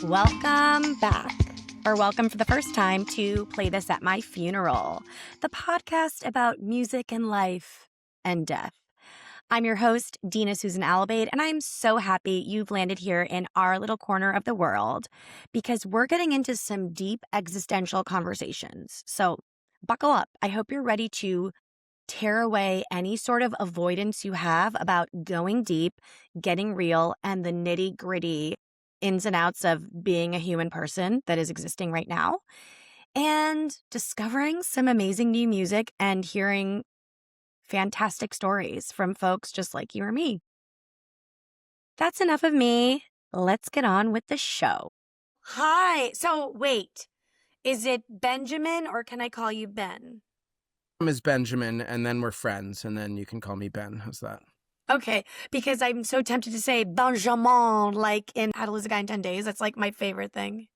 Welcome back, or welcome for the first time to Play This at My Funeral, the podcast about music and life and death. I'm your host, Dina Susan Alabade, and I'm so happy you've landed here in our little corner of the world because we're getting into some deep existential conversations. So buckle up. I hope you're ready to tear away any sort of avoidance you have about going deep, getting real, and the nitty-gritty ins and outs of being a human person that is existing right now, and discovering some amazing new music and hearing fantastic stories from folks just like you or me. That's enough of me. Let's get on with the show. Hi. So wait, is it Benjamin or can I call you Ben? My name is Benjamin, and then we're friends, and then you can call me Ben. How's that? Okay, because I'm so tempted to say Benjamin, like in How to Lose a Guy in 10 Days. That's like my favorite thing.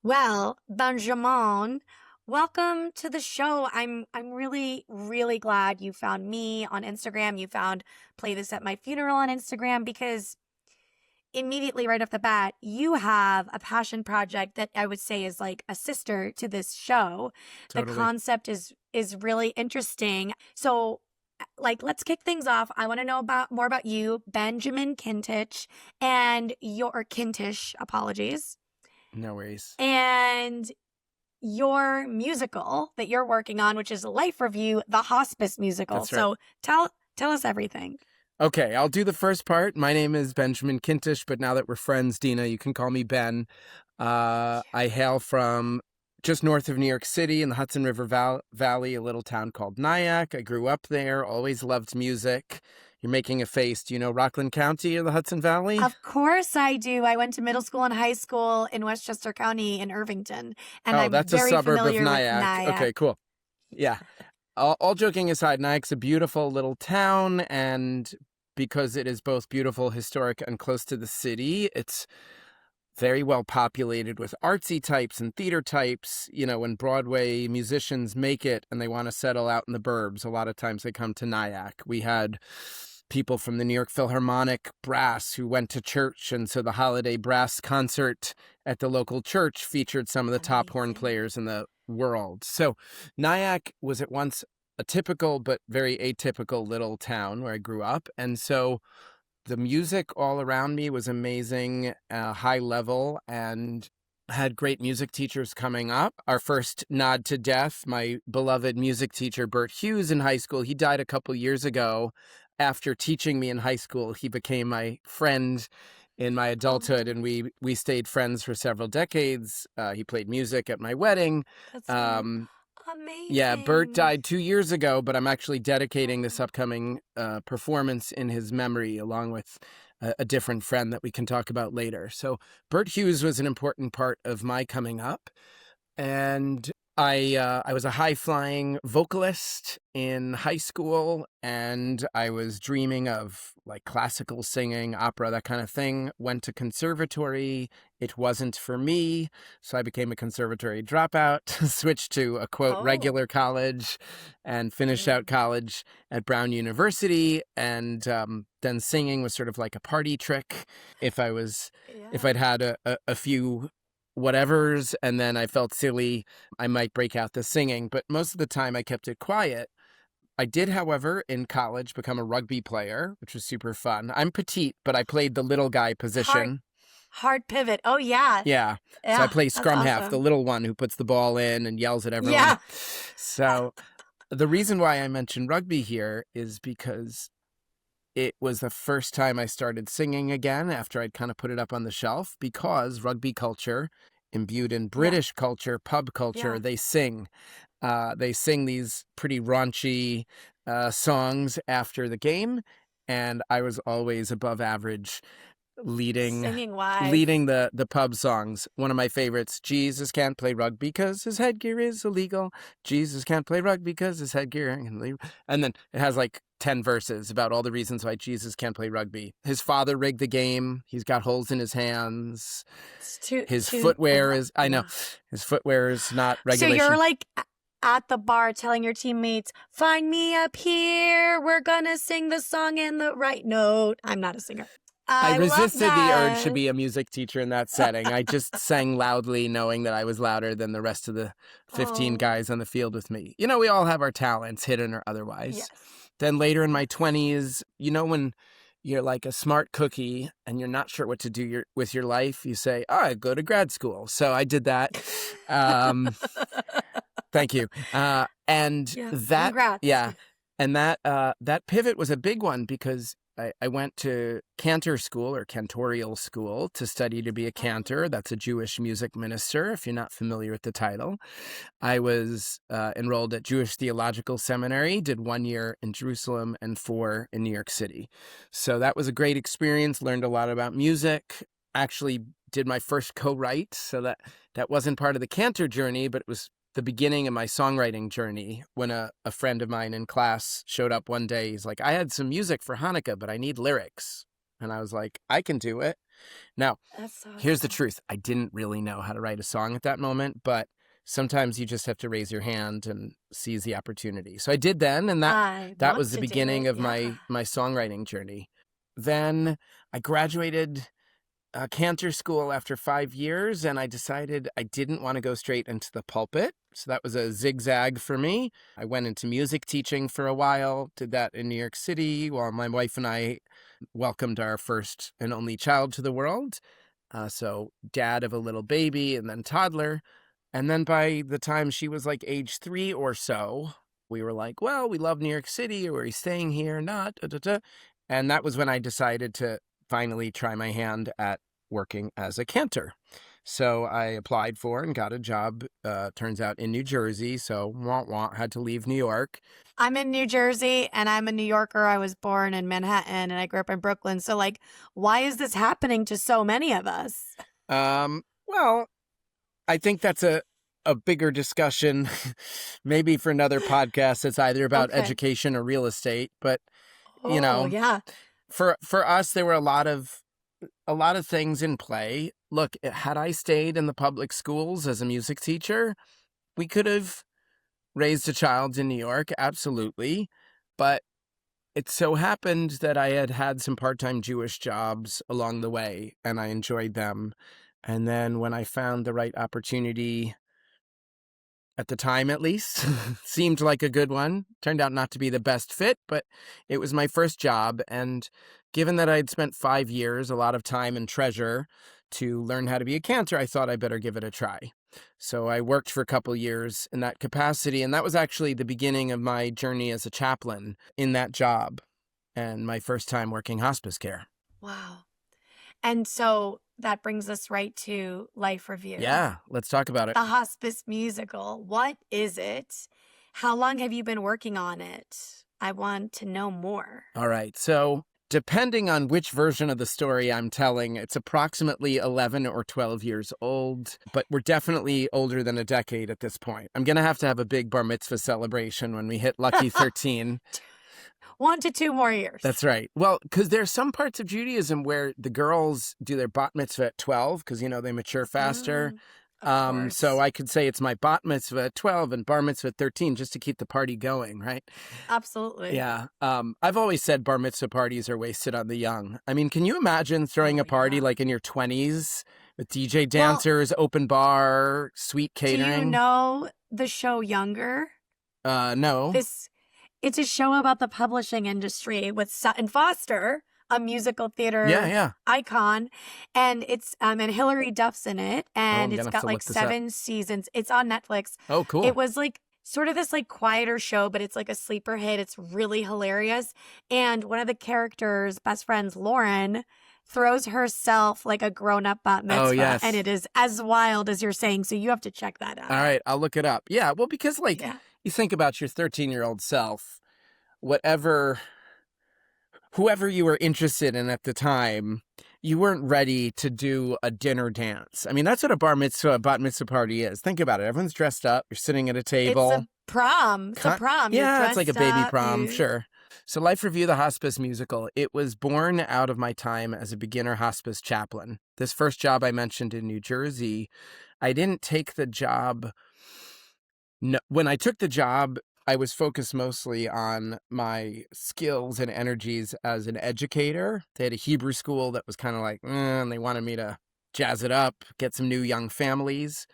Well, Benjamin, welcome to the show. I'm really, really glad you found me on Instagram. You found Play This at My Funeral on Instagram because immediately right off the bat, you have a passion project that I would say is like a sister to this show. Totally. The concept is really interesting. So let's kick things off. I want to know more about you, Benjamin Kintisch, and your Kintisch, apologies. No worries. And your musical that you're working on, which is Life Review, the Hospice Musical. That's right. So tell us everything. Okay, I'll do the first part. My name is Benjamin Kintisch, but now that we're friends, Dina, you can call me Ben. I hail from just north of New York City in the Hudson River Valley, a little town called Nyack. I grew up there, always loved music. You're making a face. Do you know Rockland County or the Hudson Valley? Of course I do. I went to middle school and high school in Westchester County in Irvington. And I'm that's very a suburb of familiar with Nyack. Okay, cool. Yeah. All joking aside, Nyack's a beautiful little town, and because it is both beautiful, historic, and close to the city, it's very well populated with artsy types and theater types. You know, when Broadway musicians make it and they want to settle out in the burbs, a lot of times they come to Nyack. We had people from the New York Philharmonic Brass who went to church, and so the holiday brass concert at the local church featured some of the top horn players in the world. So Nyack was at once a typical but very atypical little town where I grew up, and so the music all around me was amazing, high level, and had great music teachers coming up. Our first nod to death, my beloved music teacher, Bert Hughes, in high school, he died a couple years ago. After teaching me in high school, he became my friend in my adulthood, and we stayed friends for several decades. He played music at my wedding. That's amazing. Yeah, Bert died 2 years ago, but I'm actually dedicating this upcoming performance in his memory, along with a different friend that we can talk about later. So Bert Hughes was an important part of my coming up, and I was a high-flying vocalist in high school, and I was dreaming of like classical singing, opera, that kind of thing. Went to conservatory. It wasn't for me, so I became a conservatory dropout, switched to a, quote, regular college, and finished out college at Brown University. And then singing was sort of like a party trick. If I'd had a few whatevers, and then I felt silly, I might break out the singing. But most of the time I kept it quiet. I did, however, in college become a rugby player, which was super fun. I'm petite, but I played the little guy position. Hard pivot. Oh, yeah. Yeah. So I play scrum half, the little one who puts the ball in and yells at everyone. Yeah. So the reason why I mentioned rugby here is because it was the first time I started singing again after I'd kind of put it up on the shelf, because rugby culture, imbued in British culture, pub culture, they sing. They sing these pretty raunchy songs after the game, and I was always above average leading the pub songs. One of my favorites, Jesus can't play rugby because his headgear is illegal. Jesus can't play rugby because his headgear is illegal. And then it has like 10 verses about all the reasons why Jesus can't play rugby. His father rigged the game. He's got holes in his hands. His footwear is not regulation. So you're like at the bar telling your teammates, find me up here. We're going to sing the song in the right note. I'm not a singer. I love resisted the urge to that. be a music teacher in that setting. I just sang loudly, knowing that I was louder than the rest of the 15 Oh, guys on the field with me. You know, we all have our talents, hidden or otherwise. yes. Then later in my Yes. 20s, you know, when you're like a smart cookie and you're not sure what to do with your life, you say, oh, I go to grad school. So I did that. Thank you. And Yeah. that, Congrats. yeah. And that pivot was a big one because I went to Cantor school or Cantorial school to study to be a cantor. That's a Jewish music minister, if you're not familiar with the title. I was enrolled at Jewish Theological Seminary, did 1 year in Jerusalem and 4 in New York City. So that was a great experience, learned a lot about music, actually did my first co-write. So that wasn't part of the cantor journey, but it was the beginning of my songwriting journey when a friend of mine in class showed up one day. He's like, I had some music for Hanukkah, but I need lyrics. And I was like, I can do it. Now, That's awesome. here's the truth. I didn't really know how to write a song at that moment, but sometimes you just have to raise your hand and seize the opportunity. So I did then, and that was the beginning of my songwriting journey. Then I graduated Cantor school after 5 years, and I decided I didn't want to go straight into the pulpit. So that was a zigzag for me. I went into music teaching for a while, did that in New York City while my wife and I welcomed our first and only child to the world. So dad of a little baby and then toddler. And then by the time she was like age 3 or so, we were like, well, we love New York City. Or are we staying here? Not. Da, da, da. And that was when I decided to finally try my hand at working as a cantor. So I applied for and got a job, turns out in New Jersey. So had to leave New York. I'm in New Jersey and I'm a New Yorker. I was born in Manhattan and I grew up in Brooklyn. So like, why is this happening to so many of us? Well, I think that's a bigger discussion, maybe for another podcast. It's either about education or real estate, but you know, yeah. For us, there were a lot of things in play. Look, had I stayed in the public schools as a music teacher, we could have raised a child in New York, absolutely. But it so happened that I had some part-time Jewish jobs along the way, and I enjoyed them. And then when I found the right opportunity, at the time at least, seemed like a good one. Turned out not to be the best fit, but it was my first job. And given that I'd spent 5 years, a lot of time and treasure to learn how to be a cantor, I thought I better give it a try. So I worked for a couple years in that capacity. And that was actually the beginning of my journey as a chaplain in that job and my first time working hospice care. Wow. And so that brings us right to Life Review. Yeah, let's talk about it. The Hospice Musical. What is it? How long have you been working on it? I want to know more. All right. So depending on which version of the story I'm telling, it's approximately 11 or 12 years old, but we're definitely older than a decade at this point. I'm going to have a big bar mitzvah celebration when we hit lucky 13. 1 to 2 more years. That's right. Well, because there's some parts of Judaism where the girls do their bat mitzvah at 12 because, you know, they mature faster. So I could say it's my bat mitzvah at 12 and bar mitzvah at 13 just to keep the party going, right? Absolutely. Yeah. I've always said bar mitzvah parties are wasted on the young. I mean, can you imagine throwing a party like in your 20s with DJ dancers, open bar, sweet catering? Do you know the show Younger? No. It's a show about the publishing industry with Sutton Foster, a musical theater icon. And it's and Hilary Duff's in it. And it's got like 7 seasons. It's on Netflix. Oh, cool. It was like sort of this like quieter show, but it's like a sleeper hit. It's really hilarious. And one of the characters' best friends, Lauren, throws herself like a grown-up bat mitzvah. Oh, yes. And it is as wild as you're saying. So you have to check that out. All right. I'll look it up. Yeah. Well, because you think about your 13-year-old self, whoever you were interested in at the time, you weren't ready to do a dinner dance. I mean, that's what a bat mitzvah party is. Think about it. Everyone's dressed up. You're sitting at a table. It's a prom. It's a prom. Yeah, it's like a baby prom. Sure. So Life Review, the Hospice Musical, it was born out of my time as a beginner hospice chaplain. This first job I mentioned in New Jersey, I didn't take the job. No, when I took the job, I was focused mostly on my skills and energies as an educator. They had a Hebrew school that was kind of like, and they wanted me to jazz it up, get some new young families.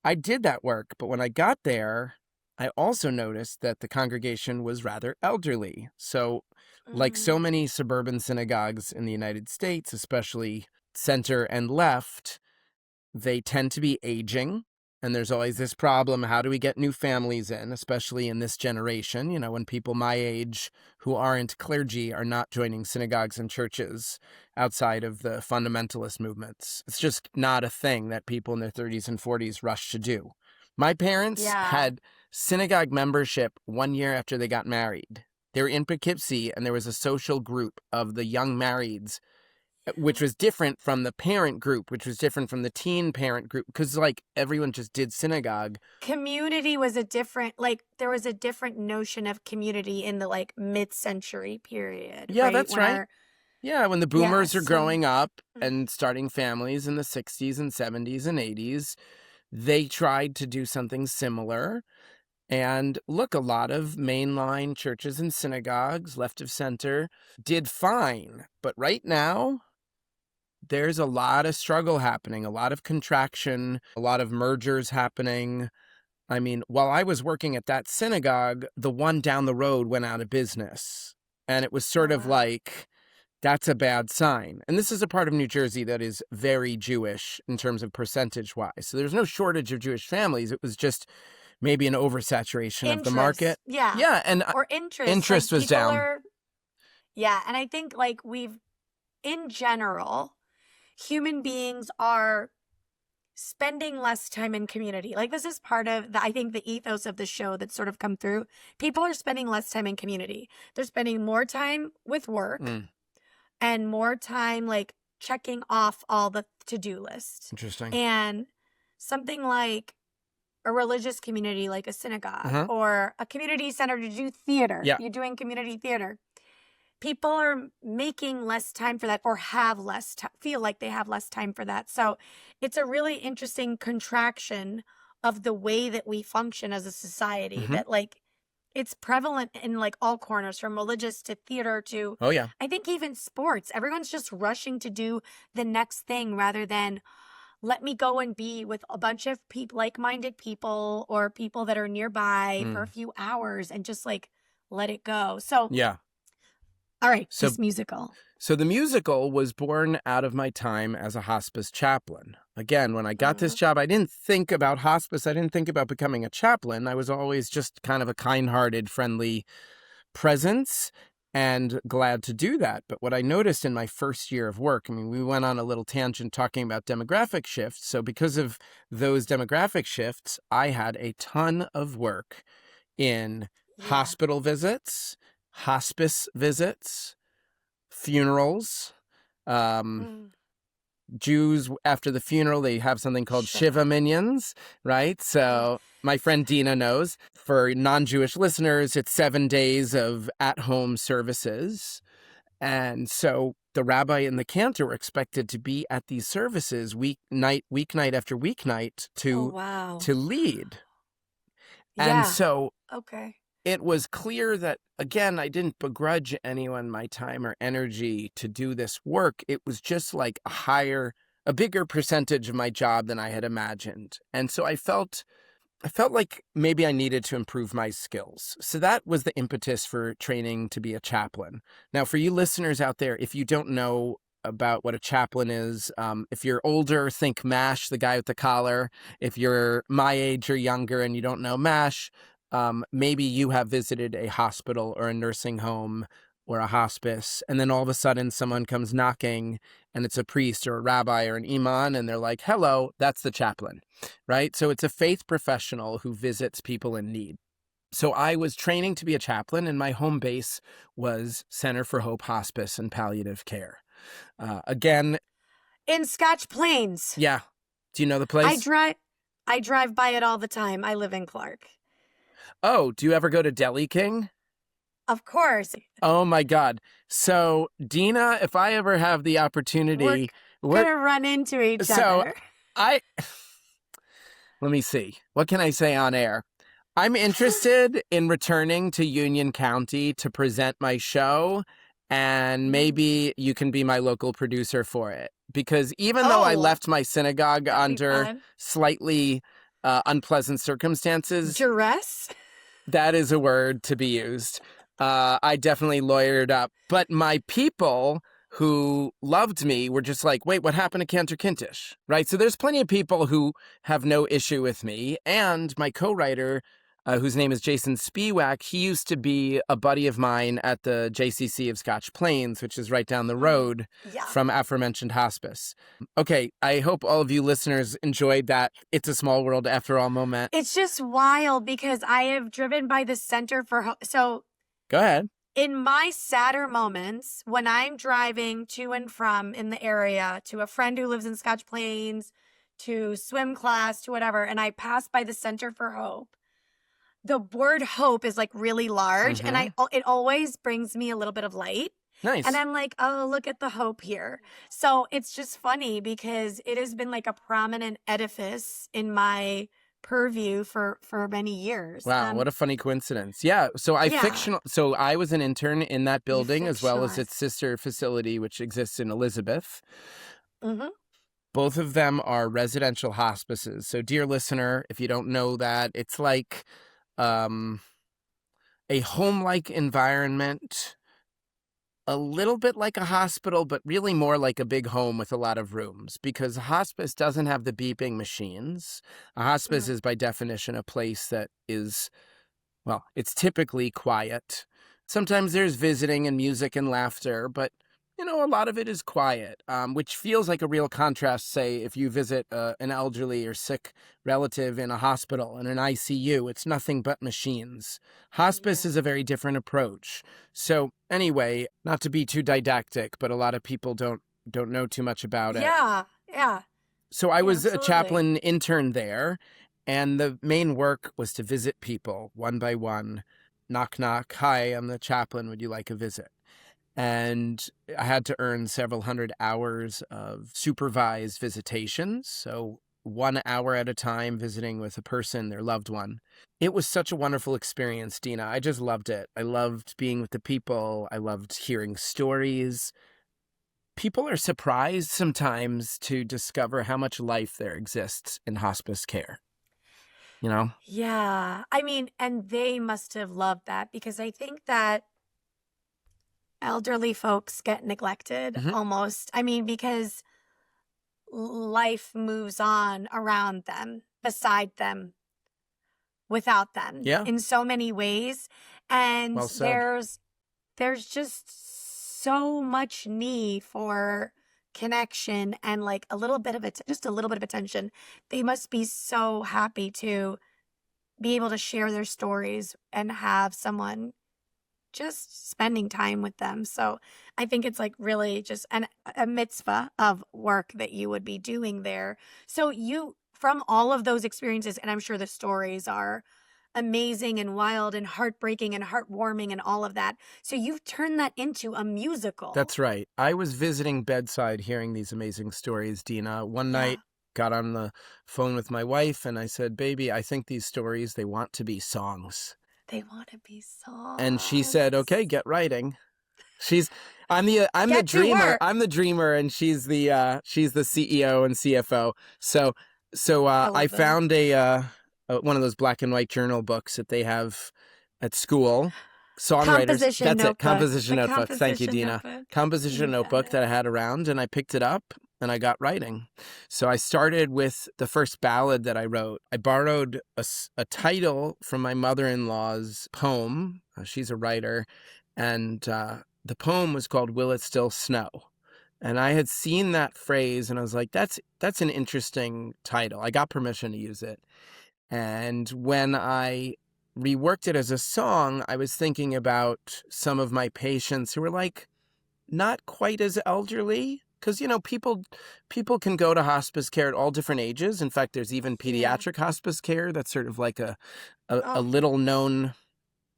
I did that work, but when I got there, I also noticed that the congregation was rather elderly. So, like so many suburban synagogues in the United States, especially center and left, they tend to be aging. And there's always this problem, how do we get new families in, especially in this generation, when people my age who aren't clergy are not joining synagogues and churches outside of the fundamentalist movements. It's just not a thing that people in their 30s and 40s rush to do. My parents had synagogue membership 1 year after they got married. They were in Poughkeepsie, and there was a social group of the young marrieds, which was different from the parent group, which was different from the teen parent group, because everyone just did synagogue. Community was there was a different notion of community in the mid-century period. Yeah, right? that's right. When the boomers are growing up and starting families in the 60s and 70s and 80s, they tried to do something similar. And look, a lot of mainline churches and synagogues, left of center, did fine. But right now, there's a lot of struggle happening, a lot of contraction, a lot of mergers happening. I mean, while I was working at that synagogue, the one down the road went out of business. And it was sort of like, that's a bad sign. And this is a part of New Jersey that is very Jewish in terms of percentage-wise. So there's no shortage of Jewish families. It was just maybe an oversaturation of the market. Yeah. Yeah. And or interest. Interest was down. And I think in general, human beings are spending less time in community. This is part of I think the ethos of the show that's sort of come through. People are spending less time in community. They're spending more time with work and more time checking off all the to-do lists. Interesting. And something like a religious community like a synagogue or a community center to do theater. Yeah. You're doing community theater. People are making less time for that or have less feel like they have less time for that. So it's a really interesting contraction of the way that we function as a society that it's prevalent in all corners, from religious to theater to I think even sports. Everyone's just rushing to do the next thing rather than let me go and be with a bunch of people, like-minded people or people that are nearby for a few hours and just let it go. So all right, this musical. So the musical was born out of my time as a hospice chaplain. Again, when I got this job, I didn't think about hospice. I didn't think about becoming a chaplain. I was always just kind of a kind-hearted, friendly presence and glad to do that. But what I noticed in my first year of work, we went on a little tangent talking about demographic shifts. So because of those demographic shifts, I had a ton of work in hospital visits, hospice visits, funerals. Jews, after the funeral, they have something called Shiva Minions, right? So my friend Dina knows. For non-Jewish listeners, it's 7 days of at-home services. And so the rabbi and the cantor were expected to be at these services weeknight after weeknight to lead. And so it was clear that, again, I didn't begrudge anyone my time or energy to do this work. It was just a bigger percentage of my job than I had imagined. And so I felt like maybe I needed to improve my skills. So that was the impetus for training to be a chaplain. Now, for you listeners out there, if you don't know about what a chaplain is, if you're older, think MASH, the guy with the collar. If you're my age or younger and you don't know MASH, maybe you have visited a hospital or a nursing home or a hospice, and then all of a sudden someone comes knocking and it's a priest or a rabbi or an imam, and they're like, hello, that's the chaplain, right? So it's a faith professional who visits people in need. So I was training to be a chaplain, and my home base was Center for Hope Hospice and Palliative Care. Again, in Scotch Plains. Yeah. Do you know the place? I drive by it all the time. I live in Clark. Oh, do you ever go to Deli King? Of course. Oh, my God. So, Dina, if I ever have the opportunity... We're going to run into each other. Let me see. What can I say on air? I'm interested in returning to Union County to present my show, and maybe you can be my local producer for it. Because even though I left my synagogue under slightly unpleasant circumstances, duress? That is a word to be used. I definitely lawyered up. But my people who loved me were just like, wait, what happened to Cantor Kintisch? Right? So there's plenty of people who have no issue with me. And my co-writer, whose name is Jason Spiewak, he used to be a buddy of mine at the JCC of Scotch Plains, which is right down the road from aforementioned hospice. Okay, I hope all of you listeners enjoyed that It's a Small World After All moment. It's just wild because I have driven by the Center for So go ahead. In my sadder moments, when I'm driving to and from in the area to a friend who lives in Scotch Plains, to swim class, to whatever, and I pass by the Center for Hope, the word hope is like really large, and it always brings me a little bit of light. Nice. And I'm like, oh, look at the hope here. So it's just funny because it has been like a prominent edifice in my purview for many years. Wow, what a funny coincidence. Yeah, so I was an intern in that building as well as its sister facility, which exists in Elizabeth. Mm-hmm. Both of them are residential hospices. So dear listener, if you don't know that, it's like a home-like environment, a little bit like a hospital, but really more like a big home with a lot of rooms, because a hospice doesn't have the beeping machines. A hospice is by definition a place that is, well, it's typically quiet. Sometimes there's visiting and music and laughter, but you know, a lot of it is quiet, which feels like a real contrast, say, if you visit an elderly or sick relative in a hospital, in an ICU, it's nothing but machines. Hospice is a very different approach. So anyway, not to be too didactic, but a lot of people don't know too much about it. Yeah. So I was a chaplain intern there, and the main work was to visit people one by one. Knock, knock. Hi, I'm the chaplain. Would you like a visit? And I had to earn several hundred hours of supervised visitations. So 1 hour at a time visiting with a person, their loved one. It was such a wonderful experience, Dina. I just loved it. I loved being with the people. I loved hearing stories. People are surprised sometimes to discover how much life there exists in hospice care. You know? Yeah. I mean, and they must have loved that because I think that elderly folks get neglected almost. I mean, because life moves on around them, beside them, without them in so many ways. And there's just so much need for connection and like a little bit of it, just a little bit of attention. They must be so happy to be able to share their stories and have someone just spending time with them. So I think it's like really just a mitzvah of work that you would be doing there. So you, from all of those experiences, and I'm sure the stories are amazing and wild and heartbreaking and heartwarming and all of that. So you've turned that into a musical. That's right. I was visiting bedside hearing these amazing stories, Dina. One night, got on the phone with my wife and I said, baby, I think these stories, they want to be songs. They want to be songs. And she said, okay, get writing. I'm the dreamer. I'm the dreamer and she's the CEO and CFO. So I found one of those black and white journal books that they have at school. Songwriters. Composition notebook. Composition notebook. Thank you, Dina. Composition notebook that I had around, and I picked it up and I got writing. So I started with the first ballad that I wrote. I borrowed a title from my mother-in-law's poem. She's a writer, and the poem was called "Will It Still Snow?" And I had seen that phrase, and I was like, "That's an interesting title." I got permission to use it. And when I reworked it as a song, I was thinking about some of my patients who were like not quite as elderly, because, you know, people can go to hospice care at all different ages. In fact, there's even pediatric hospice care. That's sort of like a little known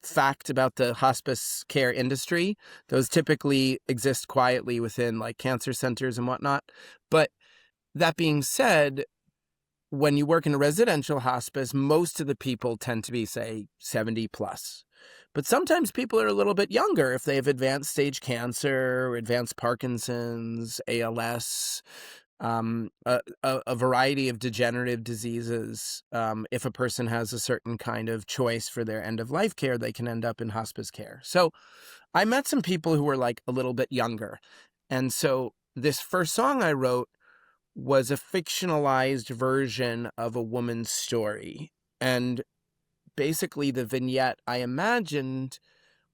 fact about the hospice care industry. Those typically exist quietly within like cancer centers and whatnot. But that being said, when you work in a residential hospice, most of the people tend to be, say, 70 plus. But sometimes people are a little bit younger if they have advanced stage cancer, advanced Parkinson's, ALS, a variety of degenerative diseases. If a person has a certain kind of choice for their end-of-life care, they can end up in hospice care. So I met some people who were like a little bit younger. And so this first song I wrote was a fictionalized version of a woman's story. And basically the vignette I imagined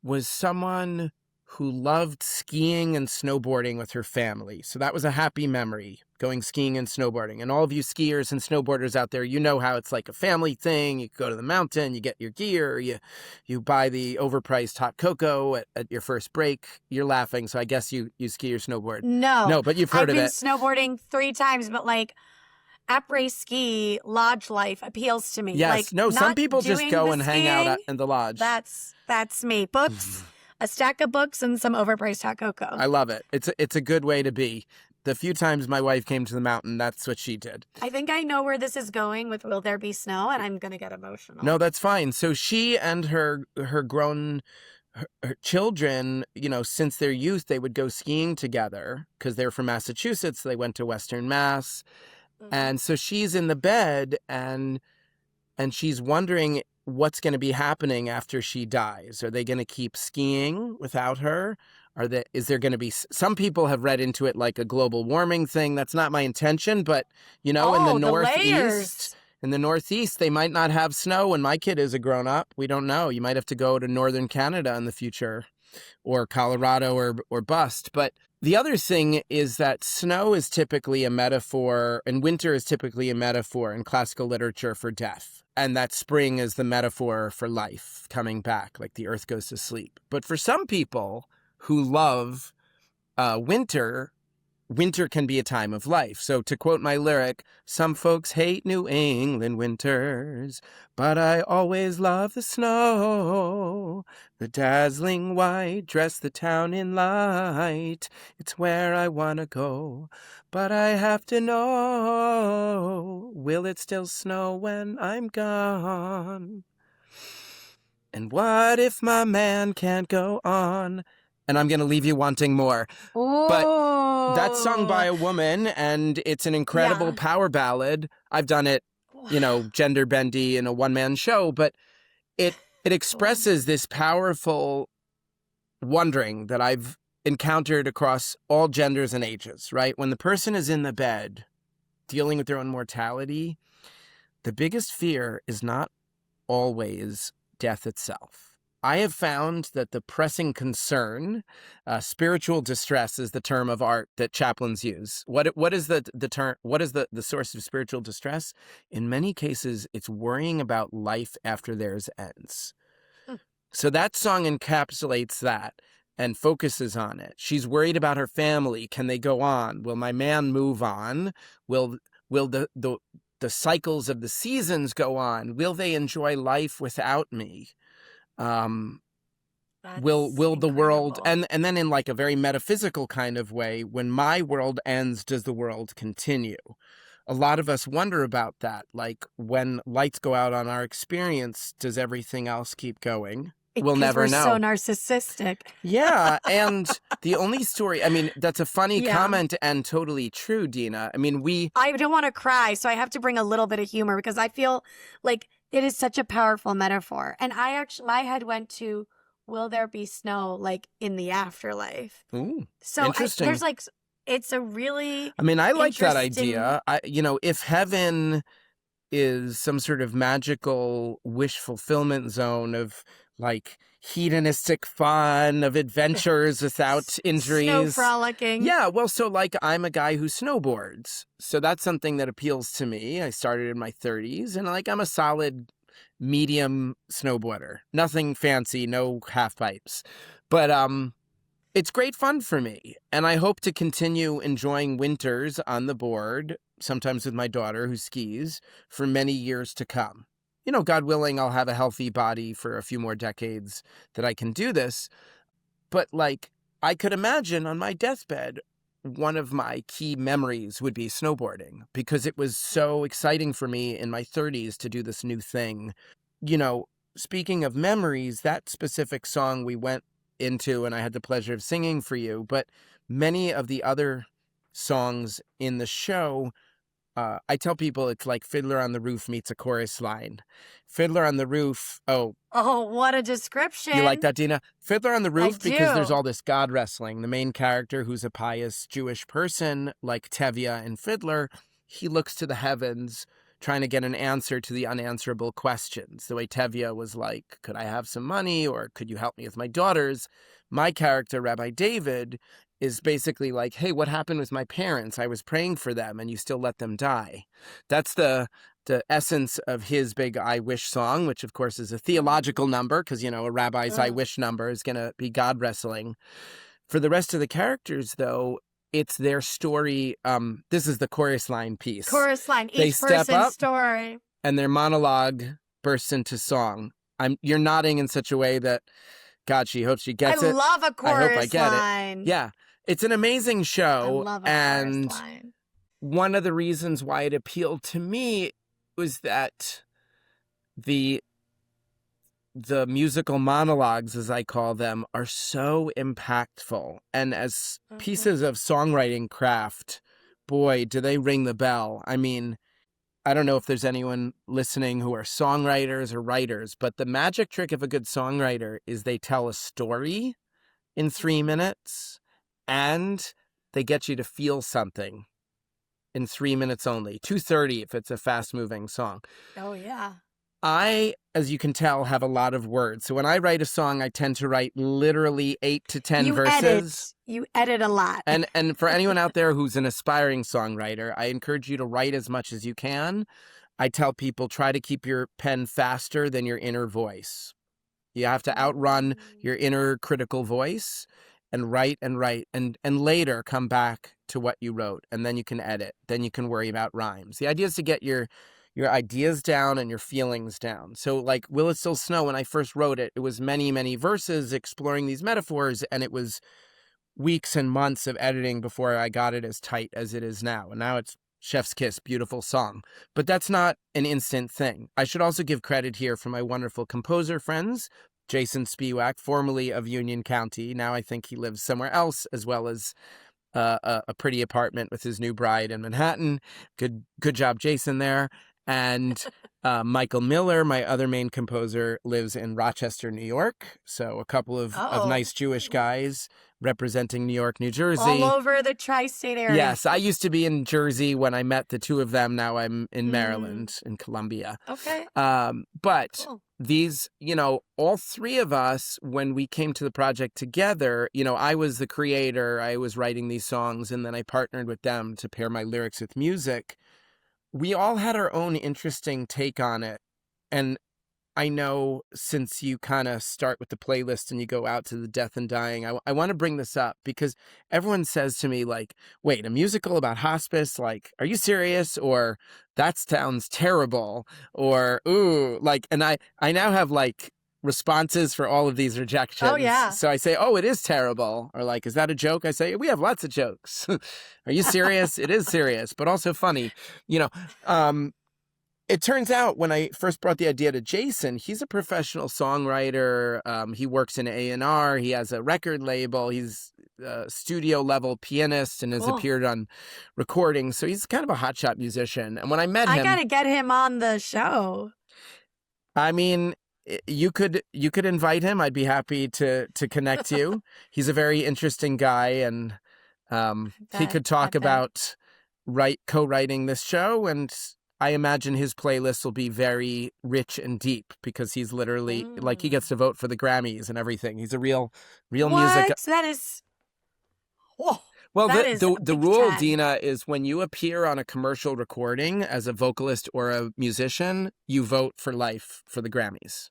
was someone who loved skiing and snowboarding with her family. So that was a happy memory, going skiing and snowboarding. And all of you skiers and snowboarders out there, you know how it's like a family thing. You go to the mountain, you get your gear, you buy the overpriced hot cocoa at your first break. You're laughing, so I guess you ski or snowboard. No, but you've heard of it. I've been snowboarding 3 times, but like après ski lodge life appeals to me. Yes, like, no, some people just go and hang out skiing, in the lodge. That's me. Books, a stack of books, and some overpriced hot cocoa. I love it. It's a good way to be. The few times my wife came to the mountain, that's what she did. I think I know where this is going with Will There Be Snow, and I'm going to get emotional. No, that's fine. So she and her grown her children, since their youth, they would go skiing together because they're from Massachusetts. They went to Western Mass. Mm-hmm. And so she's in the bed and she's wondering what's going to be happening after she dies. Are they going to keep skiing without her? Is there going to be, some people have read into it like a global warming thing. That's not my intention, but in the Northeast, they might not have snow when my kid is a grown up. We don't know. You might have to go to northern Canada in the future, or Colorado or bust. But the other thing is that snow is typically a metaphor, and winter is typically a metaphor in classical literature for death. And that spring is the metaphor for life coming back, like the earth goes to sleep. But for some people who love winter can be a time of life. So to quote my lyric, some folks hate New England winters, but I always love the snow. The dazzling white dress the town in light. It's where I want to go, but I have to know, will it still snow when I'm gone? And what if my man can't go on? And I'm going to leave you wanting more. Ooh. But that's sung by a woman, and it's an incredible power ballad. I've done it, gender bendy in a one-man show, but it expresses this powerful wondering that I've encountered across all genders and ages, right? When the person is in the bed dealing with their own mortality, the biggest fear is not always death itself. I have found that the pressing concern, spiritual distress is the term of art that chaplains use. What is the term? What is the source of spiritual distress? In many cases, it's worrying about life after theirs ends. So that song encapsulates that and focuses on it. She's worried about her family. Can they go on? Will my man move on? Will the cycles of the seasons go on? Will they enjoy life without me? Will the world, and then in like a very metaphysical kind of way, when my world ends, does the world continue? A lot of us wonder about that. Like, when lights go out on our experience, does everything else keep going? We'll never know. We're so narcissistic. Yeah, and the only story, that's a funny comment and totally true, Dina. I don't want to cry, so I have to bring a little bit of humor because I feel like it is such a powerful metaphor. And my head went to, will there be snow, like, in the afterlife? Ooh, so interesting. There's like, it's a really I like that idea. If heaven is some sort of magical wish fulfillment zone of, like, hedonistic fun, of adventures without injuries. Snow frolicking. Yeah, well, so, like, I'm a guy who snowboards. So that's something that appeals to me. I started in my 30s, and, like, I'm a solid medium snowboarder. Nothing fancy, no half pipes. But it's great fun for me. And I hope to continue enjoying winters on the board, sometimes with my daughter who skis, for many years to come. God willing, I'll have a healthy body for a few more decades that I can do this. But, like, I could imagine on my deathbed one of my key memories would be snowboarding, because it was so exciting for me in my 30s to do this new thing. You know, speaking of memories, that specific song we went into and I had the pleasure of singing for you, but many of the other songs in the show, I tell people it's like Fiddler on the Roof meets a chorus line. Fiddler on the Roof, Oh, what a description. you like that, Dina? Fiddler on the Roof, I because do. there's all this God wrestling. The main character, who's a pious Jewish person, like Tevye in Fiddler, he looks to the heavens trying to get an answer to the unanswerable questions. The way Tevye was like, could I have some money, or could you help me with my daughters? My character, Rabbi David, is basically like, hey, what happened with my parents? I was praying for them and you still let them die. That's the essence of his big I Wish song, which of course is a theological number, because, you know, a rabbi's I Wish number is going to be God wrestling. For the rest of the characters, though, it's their story. This is the chorus line piece. Chorus line, They each step person's up, story. and their monologue bursts into song. You're nodding in such a way that, God, she hopes she gets it. I love a chorus I hope I get line. it. Yeah. It's an amazing show. I love a and chorus line. One of the reasons why it appealed to me was that the musical monologues, as I call them, are so impactful. And as pieces of songwriting craft, boy, do they ring the bell. I mean, I don't know if there's anyone listening who are songwriters or writers, but the magic trick of a good songwriter is they tell a story in 3 minutes, and they get you to feel something in 3 minutes only. 2:30 if it's a fast-moving song. Oh, yeah. I, as you can tell, have a lot of words. So when I write a song, I tend to write literally 8 to 10 verses. You edit a lot. And for anyone out there who's an aspiring songwriter, I encourage you to write as much as you can. I tell people, try to keep your pen faster than your inner voice. You have to outrun your inner critical voice and write and later come back to what you wrote, and then you can edit. Then you can worry about rhymes. The idea is to get your ideas down and your feelings down. So like Will It Still Snow, when I first wrote it, it was many, many verses exploring these metaphors, and it was weeks and months of editing before I got it as tight as it is now. And now it's chef's kiss, beautiful song. But that's not an instant thing. I should also give credit here for my wonderful composer friends, Jason Spiewak, formerly of Union County. Now I think he lives somewhere else, as well as a pretty apartment with his new bride in Manhattan. Good job, Jason, there. And Michael Miller, my other main composer, lives in Rochester, New York. So a couple of nice Jewish guys representing New York, New Jersey. All over the tri-state area. Yes, I used to be in Jersey when I met the two of them. Now I'm in Maryland, in Columbia. Okay. But cool. These, all three of us, when we came to the project together, I was the creator. I was writing these songs, and then I partnered with them to pair my lyrics with music. We all had our own interesting take on it. And I know, since you kind of start with the playlist and you go out to the death and dying, I want to bring this up because everyone says to me, like, wait, a musical about hospice? Like, are you serious? Or that sounds terrible. Or, ooh, like, and I now have like responses for all of these rejections. Oh, yeah. So I say, oh, it is terrible. Or like, is that a joke? I say, we have lots of jokes. Are you serious? It is serious, but also funny. It turns out when I first brought the idea to Jason, he's a professional songwriter. He works in A&R. He has a record label. He's a studio level pianist and has appeared on recordings. So he's kind of a hotshot musician. And when I met him, I got to get him on the show. I mean, you could invite him. I'd be happy to connect you. He's a very interesting guy, and he could talk about co-writing this show, and I imagine his playlist will be very rich and deep because he's literally like, he gets to vote for the Grammys and everything. He's a real music. That is. Whoa. Well, that the rule, Dina, is when you appear on a commercial recording as a vocalist or a musician, you vote for life for the Grammys.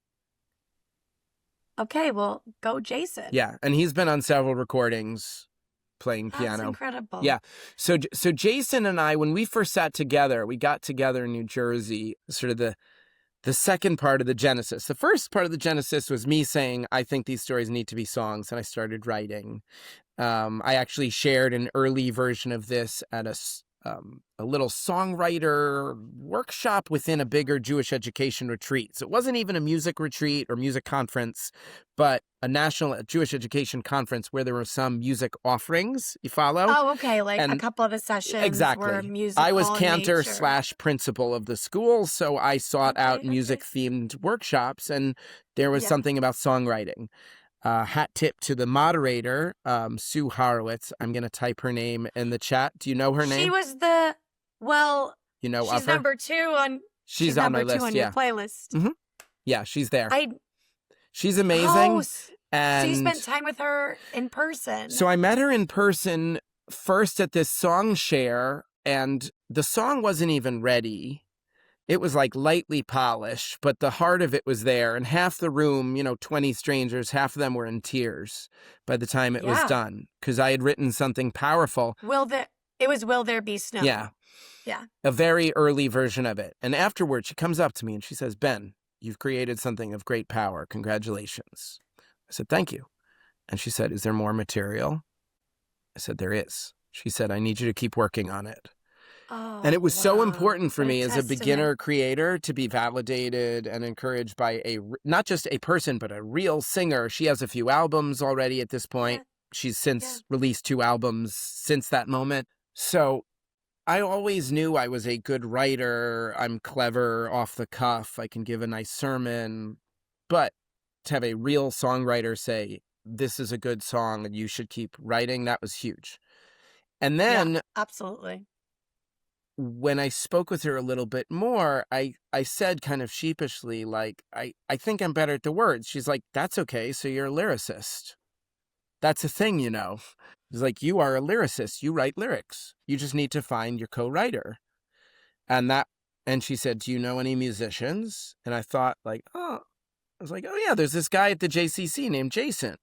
Okay, well, go Jason. Yeah, and he's been on several recordings playing piano. That's incredible. Yeah. So Jason and I, when we first sat together, we got together in New Jersey, sort of the second part of the genesis. The first part of the genesis was me saying, I think these stories need to be songs, and I started writing. I actually shared an early version of this at a little songwriter workshop within a bigger Jewish education retreat. So it wasn't even a music retreat or music conference, but a national Jewish education conference where there were some music offerings. You follow? Oh, okay. Like a couple of the sessions were musical I was in cantor nature. / principal of the school, so I sought out music-themed workshops, and there was something about songwriting. Hat tip to the moderator, Sue Horowitz. I'm going to type her name in the chat. Do you know her name? She was you know she's of her? number 2 on. She's on my number 2 list, on your playlist. Mm-hmm. Yeah, she's there. I She's amazing. Oh, and so you spent time with her in person. So I met her in person first at this song share, and the song wasn't even ready. It was like lightly polished, but the heart of it was there. And half the room, 20 strangers, half of them were in tears by the time it was done, because I had written something powerful. It was Will There Be Snow? Yeah. Yeah. A very early version of it. And afterwards, she comes up to me and she says, Ben, you've created something of great power. Congratulations. I said, thank you. And she said, is there more material? I said, there is. She said, I need you to keep working on it. Oh, and it was so important for me as a testament. beginner creator to be validated and encouraged by not just a person, but a real singer. She has a few albums already at this point. Yeah. She's since released 2 albums since that moment. So I always knew I was a good writer. I'm clever, off the cuff. I can give a nice sermon. But to have a real songwriter say, this is a good song and you should keep writing, that was huge. And then absolutely. When I spoke with her a little bit more, I said kind of sheepishly, like, I think I'm better at the words. She's like, that's okay. So you're a lyricist. That's a thing, It's like, you are a lyricist. You write lyrics. You just need to find your co-writer. And she said, do you know any musicians? And I thought I was like, oh yeah, there's this guy at the JCC named Jason.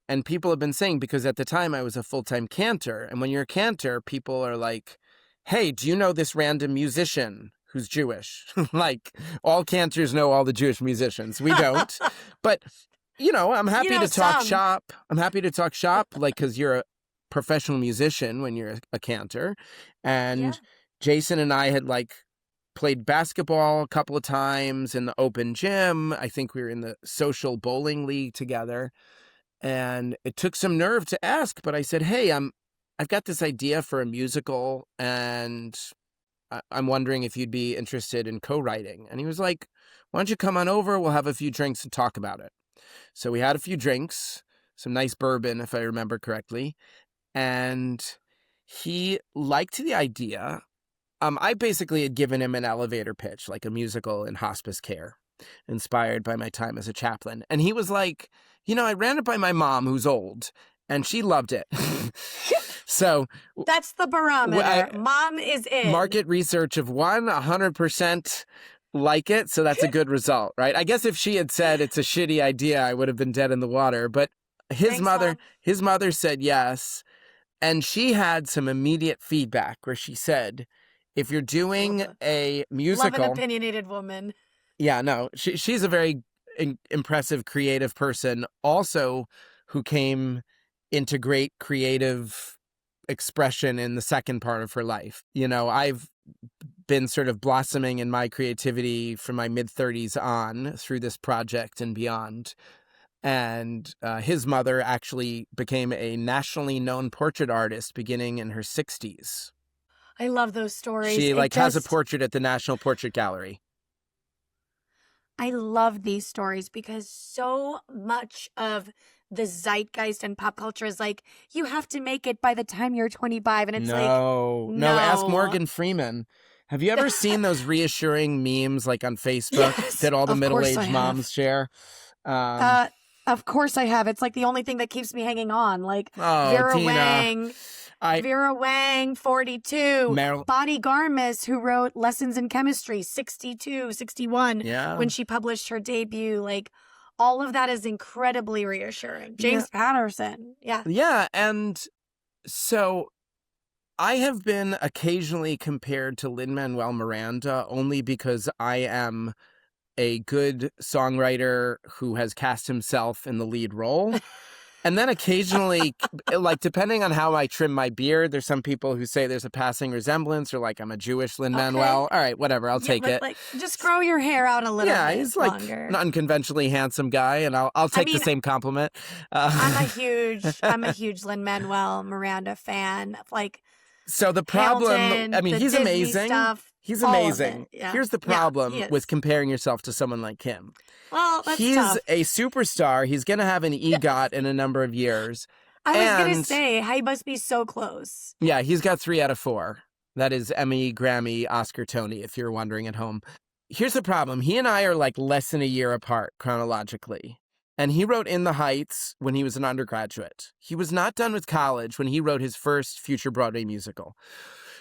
And people have been saying, because at the time I was a full-time cantor. And when you're a cantor, people are like, hey, do you know this random musician who's Jewish? Like, all cantors know all the Jewish musicians. We don't. But, I'm happy to talk shop. I'm happy to talk shop, because you're a professional musician when you're a cantor. And Jason and I had, played basketball a couple of times in the open gym. I think we were in the social bowling league together. And it took some nerve to ask, but I said, hey, I've got this idea for a musical, and I'm wondering if you'd be interested in co-writing. And he was like, why don't you come on over? We'll have a few drinks and talk about it. So we had a few drinks, some nice bourbon, if I remember correctly. And he liked the idea. I basically had given him an elevator pitch, like a musical in hospice care, inspired by my time as a chaplain. And he was like, I ran it by my mom, who's old, and she loved it. So that's the barometer. Mom is in. Market research of 100% like it. So that's a good result, right? I guess if she had said it's a shitty idea, I would have been dead in the water. But his mother said yes. And she had some immediate feedback where she said, if you're doing a musical. Love an opinionated woman. Yeah, no, she's a very impressive, creative person also who came into great creative expression in the second part of her life. I've been sort of blossoming in my creativity from my mid-30s on through this project and beyond. And his mother actually became a nationally known portrait artist beginning in her 60s. I love those stories. She has a portrait at the National Portrait Gallery. I love these stories because so much of the zeitgeist and pop culture is like, you have to make it by the time you're 25. And it's no, ask Morgan Freeman. Have you ever seen those reassuring memes on Facebook that all the middle-aged moms share? Of course I have. It's the only thing that keeps me hanging on. Vera Wang, 42. Bonnie Garmis, who wrote Lessons in Chemistry, 62, 61. Yeah. When she published her debut. All of that is incredibly reassuring. James Patterson. Yeah. Yeah. And so I have been occasionally compared to Lin-Manuel Miranda only because I am a good songwriter who has cast himself in the lead role. And then occasionally, like, depending on how I trim my beard, there's some people who say there's a passing resemblance, or like I'm a Jewish Lin-Manuel. Okay. All right, whatever, I'll take it. Like, just grow your hair out a little bit he's like longer. an unconventionally handsome guy, and I'll take the same compliment. I'm a huge Lin-Manuel Miranda fan. Like, so the problem, Hamilton, he's Disney amazing. Stuff, He's amazing. Yeah. Here's the problem with comparing yourself to someone like him. Well, that's He's tough. a superstar. He's going to have an EGOT in a number of years. I was going to say, he must be so close. Yeah, he's got 3 out of 4. That is Emmy, Grammy, Oscar, Tony, if you're wondering at home. Here's the problem. He and I are like less than a year apart chronologically. And he wrote In the Heights when he was an undergraduate. He was not done with college when he wrote his first future Broadway musical.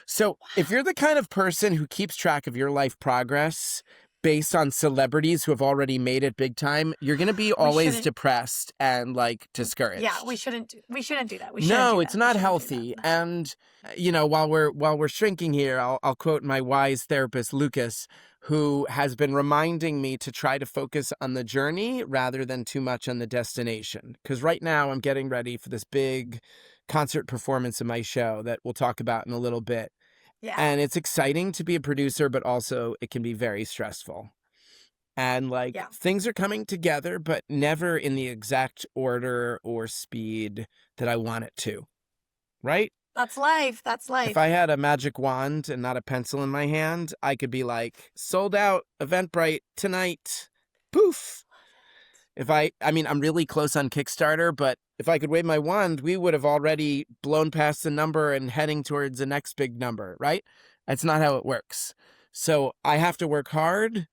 So if you're the kind of person who keeps track of your life progress based on celebrities who have already made it big time, you're going to be always depressed and like discouraged. Yeah, we shouldn't do that. It's not healthy. And while we're shrinking here, I'll quote my wise therapist Lucas, who has been reminding me to try to focus on the journey rather than too much on the destination. Because right now I'm getting ready for this big concert performance of my show that we'll talk about in a little bit. Yeah. And it's exciting to be a producer, but also it can be very stressful. And things are coming together, but never in the exact order or speed that I want it to. Right? That's life. If I had a magic wand and not a pencil in my hand, I could be like, sold out, Eventbrite tonight. Poof. I'm really close on Kickstarter, but if I could wave my wand, we would have already blown past the number and heading towards the next big number, right? That's not how it works. So I have to work hard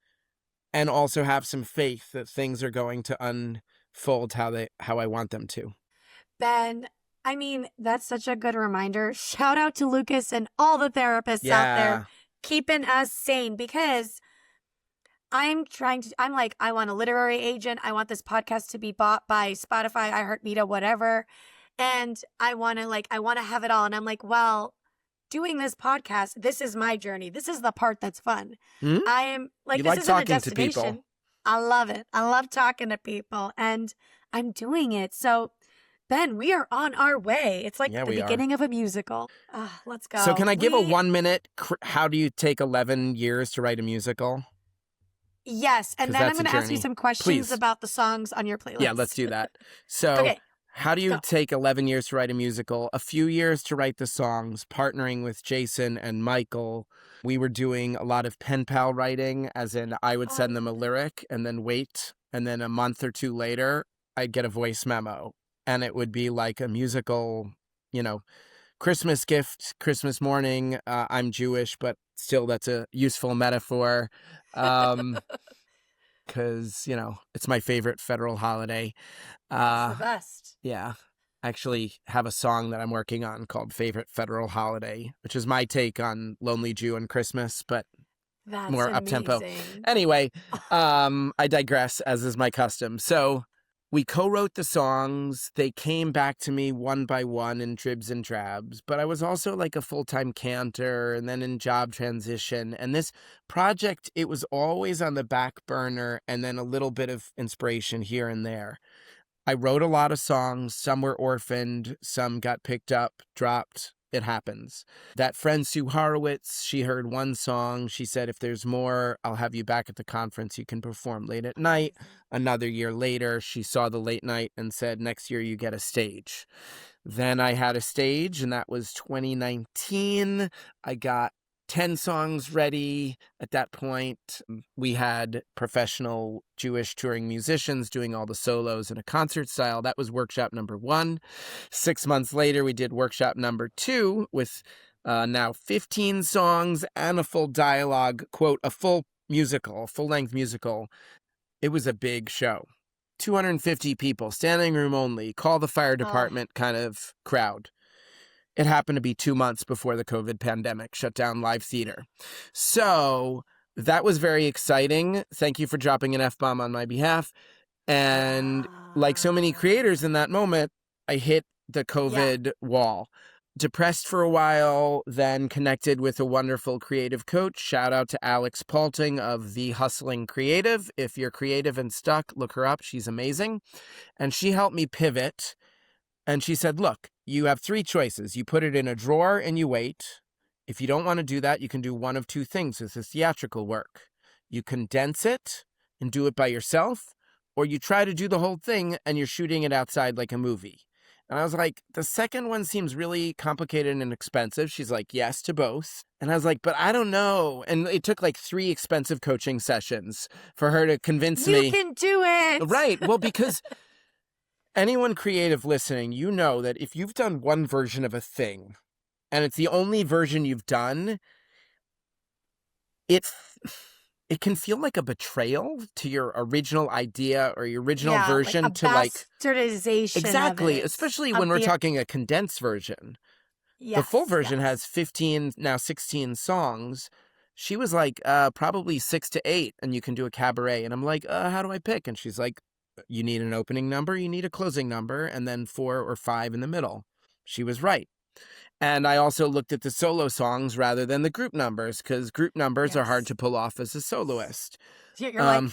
and also have some faith that things are going to unfold how I want them to. Ben, that's such a good reminder. Shout out to Lucas and all the therapists out there keeping us sane, because I want a literary agent. I want this podcast to be bought by Spotify, iHeartMedia, whatever. And I want to have it all. And I'm like, well, doing this podcast, this is my journey. This is the part that's fun. Mm-hmm. I am like, this isn't a destination. To people. I love it. I love talking to people, and I'm doing it. So, Ben, we are on our way. It's like the beginning of a musical. Let's go. So can I give a 1 minute, how do you take 11 years to write a musical? Yes, and then I'm going to ask you some questions about the songs on your playlist. Yeah, let's do that. So how do you take 11 years to write a musical? A few years to write the songs, partnering with Jason and Michael. We were doing a lot of pen pal writing, as in I would send them a lyric and then wait. And then a month or 2 later, I'd get a voice memo. And it would be like a musical, Christmas gift, Christmas morning. I'm Jewish, but still that's a useful metaphor. Because, it's my favorite federal holiday. It's the best. Yeah. I actually have a song that I'm working on called Favorite Federal Holiday, which is my take on Lonely Jew and Christmas, but that's more amazing. up-tempo. Anyway, I digress, as is my custom. So we co-wrote the songs. They came back to me one by one in dribs and drabs, but I was also like a full-time cantor and then in job transition. And this project, it was always on the back burner and then a little bit of inspiration here and there. I wrote a lot of songs. Some were orphaned. Some got picked up, dropped. It happens. That friend, Sue Horowitz, she heard one song. She said, if there's more, I'll have you back at the conference. You can perform late at night. Another year later, she saw the late night and said, next year you get a stage. Then I had a stage, and that was 2019. I got 10 songs ready. At that point, we had professional Jewish touring musicians doing all the solos in a concert style. That was workshop number 1. 6 months later, we did workshop number 2 with now 15 songs and a full dialogue, quote, a full musical, a full-length musical. It was a big show. 250 people, standing room only, call the fire department kind of crowd. It happened to be 2 months before the COVID pandemic shut down live theater. So that was very exciting. Thank you for dropping an F-bomb on my behalf. And like so many creators in that moment, I hit the COVID wall. depressed for a while, then connected with a wonderful creative coach. Shout out to Alex Palting of The Hustling Creative. If you're creative and stuck, look her up. She's amazing. And she helped me pivot. And she said, look, you have 3 choices. You put it in a drawer and you wait. If you don't want to do that, you can do one of 2 things with the theatrical work. You condense it and do it by yourself, or you try to do the whole thing and you're shooting it outside like a movie. And I was like, the second one seems really complicated and expensive. She's like, yes to both. And I was like, but I don't know. And it took like 3 expensive coaching sessions for her to convince me. You can do it. Right. Well, because anyone creative listening, you know that if you've done one version of a thing and it's the only version you've done, it can feel like a betrayal to your original idea or your original version, like to like bastardization. Exactly, of it, especially when we're talking a condensed version. Yes, the full version has 15, now 16 songs. She was like, probably 6 to 8, and you can do a cabaret. And I'm like, how do I pick? And she's like, you need an opening number, you need a closing number, and then 4 or 5 in the middle. She was right. And I also looked at the solo songs rather than the group numbers, because group numbers are hard to pull off as a soloist. You're like,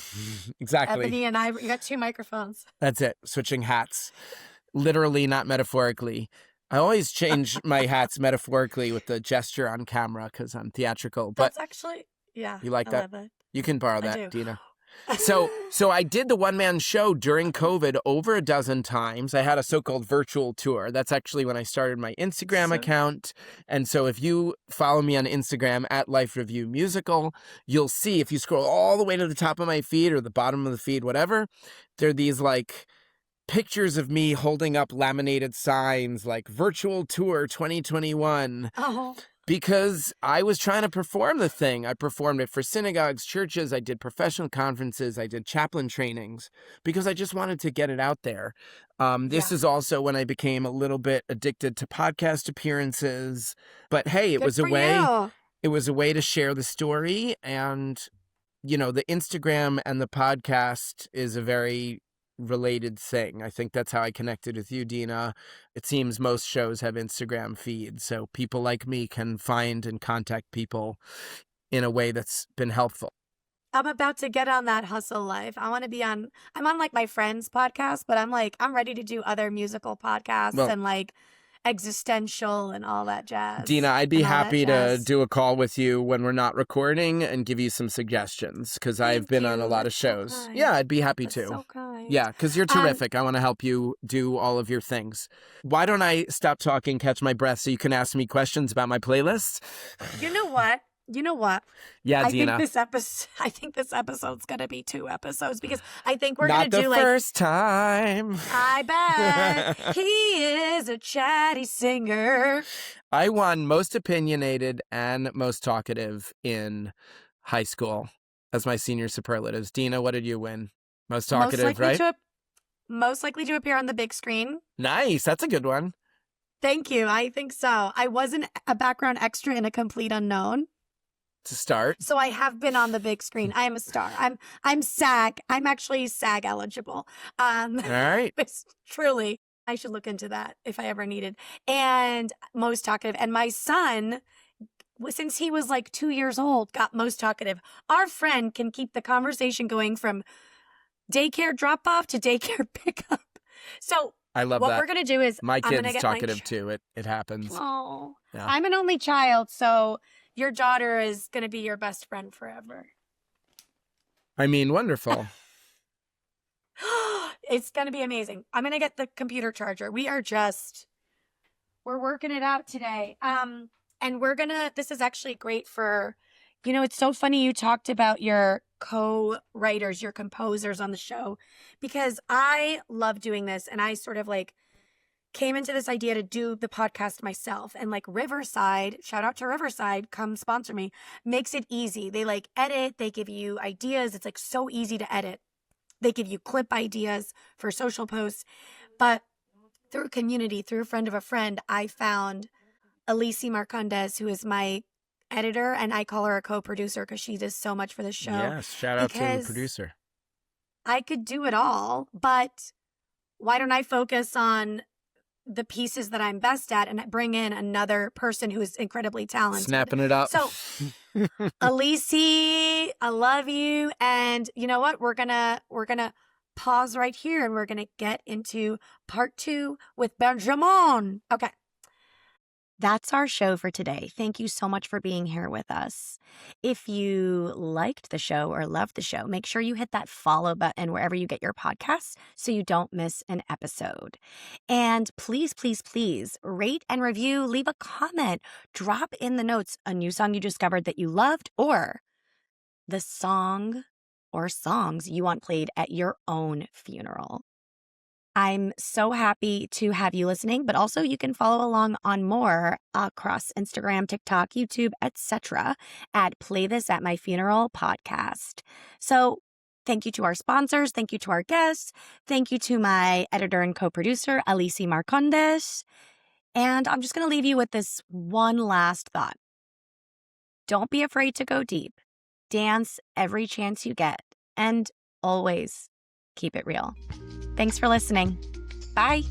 exactly. Ebony and I, you got 2 microphones. That's it. Switching hats. Literally, not metaphorically. I always change my hats metaphorically with the gesture on camera because I'm theatrical. But that's actually, yeah. You like I that? love it. You can borrow that, Dina. So I did the one-man show during COVID over a dozen times. I had a so-called virtual tour. That's actually when I started my Instagram account. And so if you follow me on Instagram at Life Review Musical, you'll see, if you scroll all the way to the top of my feed or the bottom of the feed, whatever, there are these like pictures of me holding up laminated signs like virtual tour 2021. Oh. Because I was trying to perform the thing. I performed it for synagogues, churches. I did professional conferences. I did chaplain trainings because I just wanted to get it out there. This is also when I became a little bit addicted to podcast appearances. But hey, it was a way. It was a way to share the story. And, you know, the Instagram and the podcast is a very related thing. I think that's how I connected with you, Dina. It seems most shows have Instagram feeds, so people like me can find and contact people in a way that's been helpful. I'm about to get on that hustle life. I'm on like my friend's podcast, but I'm ready to do other musical podcasts and like existential and all that jazz. Dina, I'd be happy to do a call with you when we're not recording and give you some suggestions because I've been on a lot of shows. So yeah, I'd be happy to. So kind. Yeah, because you're terrific. I want to help you do all of your things. Why don't I stop talking, catch my breath, so you can ask me questions about my playlists? You know what? Yeah, Dina. I think this episode's going to be 2 episodes because I think we're going to do like... Not the first time. I bet. He is a chatty singer. I won most opinionated and most talkative in high school as my senior superlatives. Dina, what did you win? Most talkative, right? Most likely to appear on the big screen. Nice. That's a good one. Thank you. I think so. I wasn't a background extra in A Complete Unknown. To start. So I have been on the big screen. I am a star. I'm SAG. I'm actually SAG eligible. All right. Truly, I should look into that if I ever needed. And most talkative. And my son, since he was like 2 years old, got most talkative. Our friend can keep the conversation going from daycare drop off to daycare pickup. So I love what that. we're going to do is my kid's talkative too. It happens. Oh, yeah. I'm an only child, so your daughter is going to be your best friend forever. I mean, wonderful. It's going to be amazing. I'm going to get the computer charger. We're working it out today. And this is actually great for, it's so funny you talked about your co-writers, your composers on the show, because I love doing this. And I sort of like came into this idea to do the podcast myself, and like Riverside, shout out to Riverside, come sponsor me, makes it easy. They like edit, they give you ideas. It's like so easy to edit. They give you clip ideas for social posts. But through a community, through a friend of a friend, I found Elise Marcondes, who is my editor, and I call her a co-producer because she does so much for the show. Yes, shout out to the producer. I could do it all, but why don't I focus on the pieces that I'm best at and bring in another person who is incredibly talented. Snapping it up. So, Elise, I love you. And you know what? We're gonna pause right here and we're gonna get into part 2 with Benjamin. Okay. That's our show for today. Thank you so much for being here with us. If you liked the show or loved the show, make sure you hit that follow button wherever you get your podcasts so you don't miss an episode. And please, please, please rate and review, leave a comment, drop in the notes a new song you discovered that you loved or the song or songs you want played at your own funeral. I'm so happy to have you listening, but also you can follow along on more across Instagram, TikTok, YouTube, etc. at Play This at My Funeral podcast. So thank you to our sponsors. Thank you to our guests. Thank you to my editor and co-producer, Elise Marcondes. And I'm just going to leave you with this one last thought. Don't be afraid to go deep. Dance every chance you get. And always keep it real. Thanks for listening. Bye.